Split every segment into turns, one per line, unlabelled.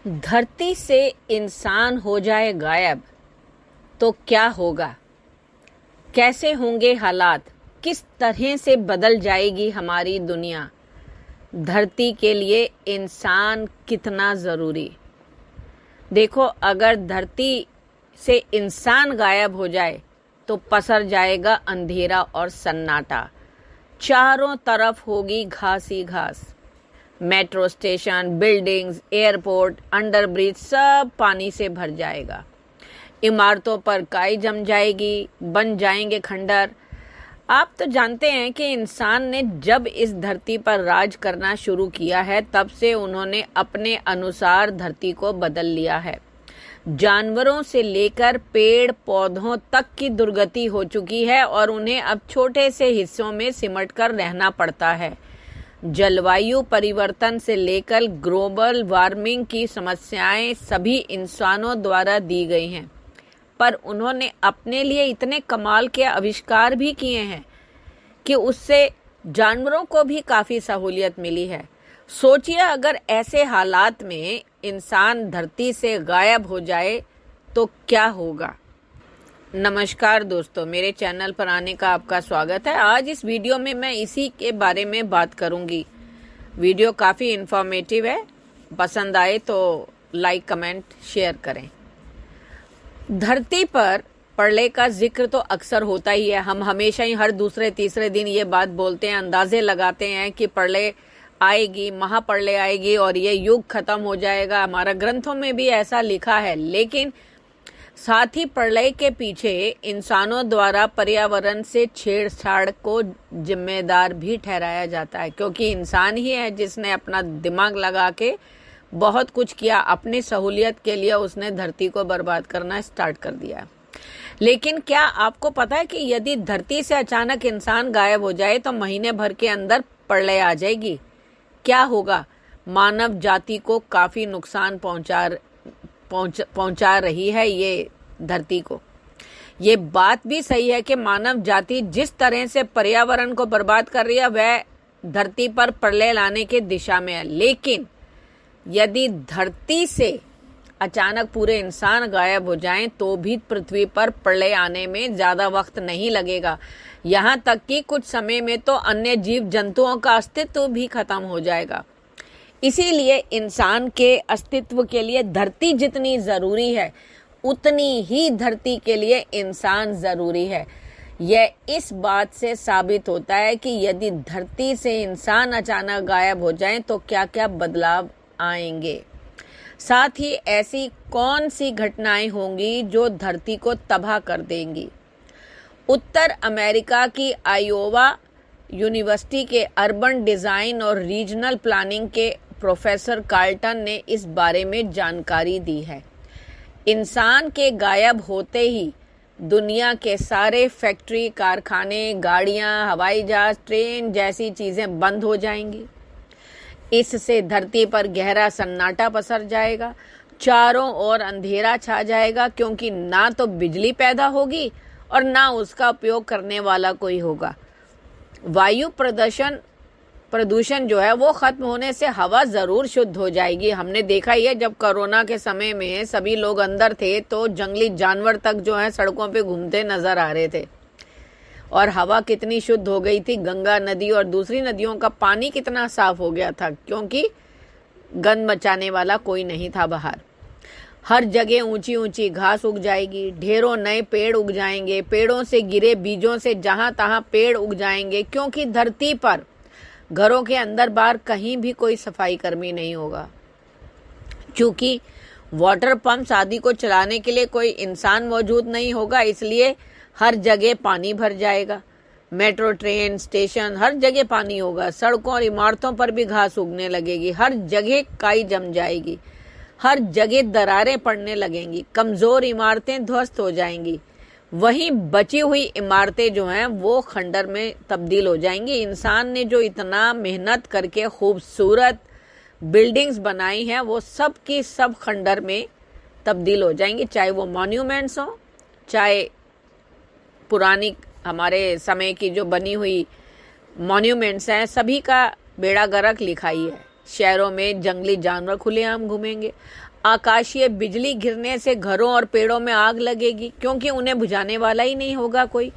धरती से इंसान हो जाए गायब तो क्या होगा? कैसे होंगे हालात? किस तरह से बदल जाएगी हमारी दुनिया? धरती के लिए इंसान कितना जरूरी? देखो, अगर धरती से इंसान गायब हो जाए तो पसर जाएगा अंधेरा और सन्नाटा। चारों तरफ होगी घास ही घास। Metro station, buildings, airport, underbridge सब पानी से भर जाएगा। इमारतों पर काई जम जाएगी, बन जाएंगे खंडर। आप तो जानते हैं कि इंसान ने जब इस धरती पर राज करना शुरू किया है तब से उन्होंने अपने अनुसार धरती को बदल लिया है। जानवरों से लेकर पेड़ पौधों तक की दुर्गति हो चुकी है और उन्हें अब छोटे से हिस्सों में सिमट कर रहना पड़ता है। जलवायु परिवर्तन से लेकर ग्लोबल वार्मिंग की समस्याएं सभी इंसानों द्वारा दी गई हैं, पर उन्होंने अपने लिए इतने कमाल के आविष्कार भी किए हैं कि उससे जानवरों को भी काफ़ी सहूलियत मिली है। सोचिए, अगर ऐसे हालात में इंसान धरती से गायब हो जाए तो क्या होगा। नमस्कार दोस्तों, मेरे चैनल पर आने का आपका स्वागत है। आज इस वीडियो में मैं इसी के बारे में बात करूंगी। वीडियो काफ़ी इन्फॉर्मेटिव है, पसंद आए तो लाइक, कमेंट, शेयर करें। धरती पर प्रलय का जिक्र तो अक्सर होता ही है। हम हमेशा ही हर दूसरे तीसरे दिन ये बात बोलते हैं, अंदाजे लगाते हैं कि प्रलय आएगी, महाप्रलय आएगी और ये युग खत्म हो जाएगा। हमारा ग्रंथों में भी ऐसा लिखा है, लेकिन साथ ही प्रलय के पीछे इंसानों द्वारा पर्यावरण से छेड़छाड़ को जिम्मेदार भी ठहराया जाता है, क्योंकि इंसान ही है जिसने अपना दिमाग लगा के बहुत कुछ किया। अपनी सहूलियत के लिए उसने धरती को बर्बाद करना स्टार्ट कर दिया। लेकिन क्या आपको पता है कि यदि धरती से अचानक इंसान गायब हो जाए तो महीने भर के अंदर प्रलय आ जाएगी? क्या होगा? मानव जाति को काफी नुकसान पहुंचा रही है ये धरती को। ये बात भी सही है कि मानव जाति जिस तरह से पर्यावरण को बर्बाद कर रही है वह धरती पर प्रलय लाने की दिशा में है। लेकिन यदि धरती से अचानक पूरे इंसान गायब हो जाएं तो भी पृथ्वी पर प्रलय आने में ज्यादा वक्त नहीं लगेगा। यहाँ तक कि कुछ समय में तो अन्य जीव जंतुओं का अस्तित्व भी खत्म हो जाएगा। इसीलिए इंसान के अस्तित्व के लिए धरती जितनी जरूरी है उतनी ही धरती के लिए इंसान जरूरी है। यह इस बात से साबित होता है कि यदि धरती से इंसान अचानक गायब हो जाएं तो क्या क्या बदलाव आएंगे। साथ ही ऐसी कौन सी घटनाएं होंगी जो धरती को तबाह कर देंगी। उत्तर अमेरिका की आयोवा यूनिवर्सिटी के अर्बन डिजाइन और रीजनल प्लानिंग के प्रोफेसर कार्ल्टन ने इस बारे में जानकारी दी है। इंसान के गायब होते ही दुनिया के सारे फैक्ट्री, कारखाने, गाड़ियां, हवाई जहाज, ट्रेन जैसी चीजें बंद हो जाएंगी। इससे धरती पर गहरा सन्नाटा पसर जाएगा। चारों ओर अंधेरा छा जाएगा, क्योंकि ना तो बिजली पैदा होगी और ना उसका उपयोग करने वाला कोई होगा। वायु प्रदूषण जो है वो खत्म होने से हवा जरूर शुद्ध हो जाएगी। हमने देखा ही है, जब कोरोना के समय में सभी लोग अंदर थे तो जंगली जानवर तक जो है सड़कों पे घूमते नजर आ रहे थे और हवा कितनी शुद्ध हो गई थी। गंगा नदी और दूसरी नदियों का पानी कितना साफ हो गया था, क्योंकि गंद मचाने वाला कोई नहीं था बाहर। हर जगह ऊंची ऊंची घास उग जाएगी, ढेरों नए पेड़ उग जाएंगे। पेड़ों से गिरे बीजों से जहां तहां पेड़ उग जाएंगे, क्योंकि धरती पर घरों के अंदर बाहर कहीं भी कोई सफाई कर्मी नहीं होगा। क्योंकि वाटर पंप्स आदि को चलाने के लिए कोई इंसान मौजूद नहीं होगा, इसलिए हर जगह पानी भर जाएगा। मेट्रो, ट्रेन, स्टेशन, हर जगह पानी होगा। सड़कों और इमारतों पर भी घास उगने लगेगी। हर जगह काई जम जाएगी। हर जगह दरारें पड़ने लगेंगी। कमजोर इमारतें ध्वस्त हो जाएंगी। वहीं बची हुई इमारतें जो हैं वो खंडर में तब्दील हो जाएंगी। इंसान ने जो इतना मेहनत करके खूबसूरत बिल्डिंग्स बनाई हैं वो सब की सब खंडर में तब्दील हो जाएंगी, चाहे वो मॉन्यूमेंट्स हो, चाहे पुरानी हमारे समय की जो बनी हुई मॉन्यूमेंट्स हैं, सभी का बेड़ा गर्क लिखा ही है। शहरों में जंगली जानवर खुलेआम घूमेंगे। आकाशीय बिजली गिरने से घरों और पेड़ों में आग लगेगी क्योंकि उन्हें बुझाने वाला ही नहीं होगा कोई।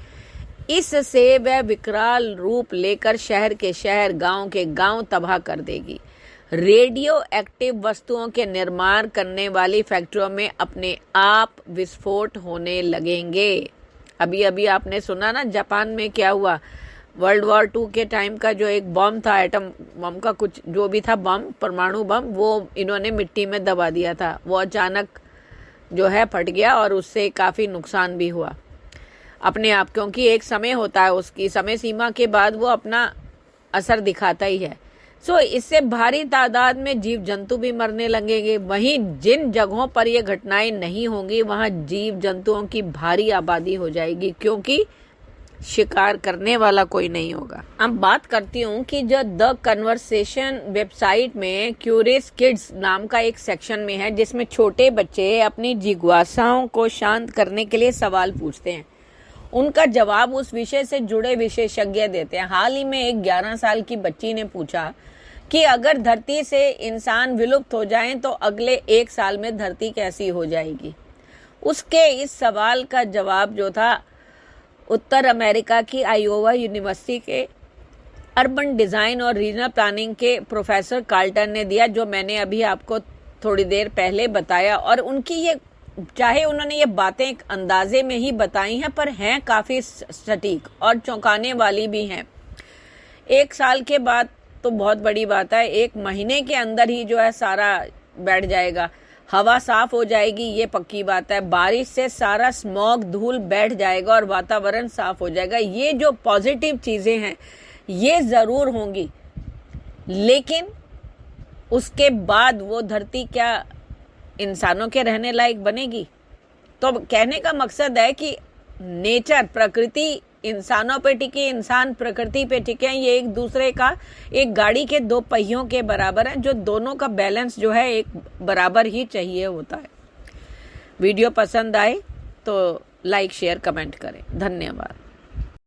इससे वह विकराल रूप लेकर शहर के शहर, गांव के गांव तबाह कर देगी। रेडियो एक्टिव वस्तुओं के निर्माण करने वाली फैक्ट्रियों में अपने आप विस्फोट होने लगेंगे। अभी अभी आपने सुना ना जापान में क्या हुआ, वर्ल्ड वॉर 2 के टाइम का जो एक बम था, एटम बम का कुछ जो भी था बम, परमाणु बम, वो इन्होंने मिट्टी में दबा दिया था। वो अचानक जो है फट गया और उससे काफ़ी नुकसान भी हुआ अपने आप, क्योंकि एक समय होता है, उसकी समय सीमा के बाद वो अपना असर दिखाता ही है। इससे भारी तादाद में जीव जंतु भी मरने लगेंगे। वहीं जिन जगहों पर ये घटनाएं नहीं होंगी वहां जीव जंतुओं की भारी आबादी हो जाएगी क्योंकि शिकार करने वाला कोई नहीं होगा। अब बात करती हूँ कि जो द कन्वर्सेशन वेबसाइट में क्यूरियस किड्स नाम का एक सेक्शन में है जिसमें छोटे बच्चे अपनी जिज्ञासाओं को शांत करने के लिए सवाल पूछते हैं। उनका जवाब उस विषय से जुड़े विशेषज्ञ देते हैं। हाल ही में एक 11 साल की बच्ची ने पूछा कि अगर धरती से इंसान विलुप्त हो जाएं तो अगले 1 साल में धरती कैसी हो जाएगी। उसके इस सवाल का जवाब जो था उत्तर अमेरिका की आयोवा यूनिवर्सिटी के अर्बन डिजाइन और रीजनल प्लानिंग के प्रोफेसर कार्ल्टन ने दिया, जो मैंने अभी आपको थोड़ी देर पहले बताया। और उनकी ये, चाहे उन्होंने ये बातें एक अंदाजे में ही बताई हैं पर हैं काफी सटीक और चौंकाने वाली भी हैं। 1 साल के बाद तो बहुत बड़ी बात है, 1 महीने के अंदर ही जो है सारा बैठ जाएगा। हवा साफ हो जाएगी, ये पक्की बात है। बारिश से सारा स्मॉग, धूल बैठ जाएगा और वातावरण साफ हो जाएगा। ये जो पॉजिटिव चीजें हैं ये जरूर होंगी, लेकिन उसके बाद वो धरती क्या इंसानों के रहने लायक बनेगी? तो कहने का मकसद है कि नेचर, प्रकृति इंसानों पे टिके, इंसान प्रकृति पे टिके, ये एक दूसरे का, एक गाड़ी के 2 पहियों के बराबर है, जो दोनों का बैलेंस जो है एक बराबर ही चाहिए होता है। वीडियो पसंद आए तो लाइक, शेयर, कमेंट करें। धन्यवाद।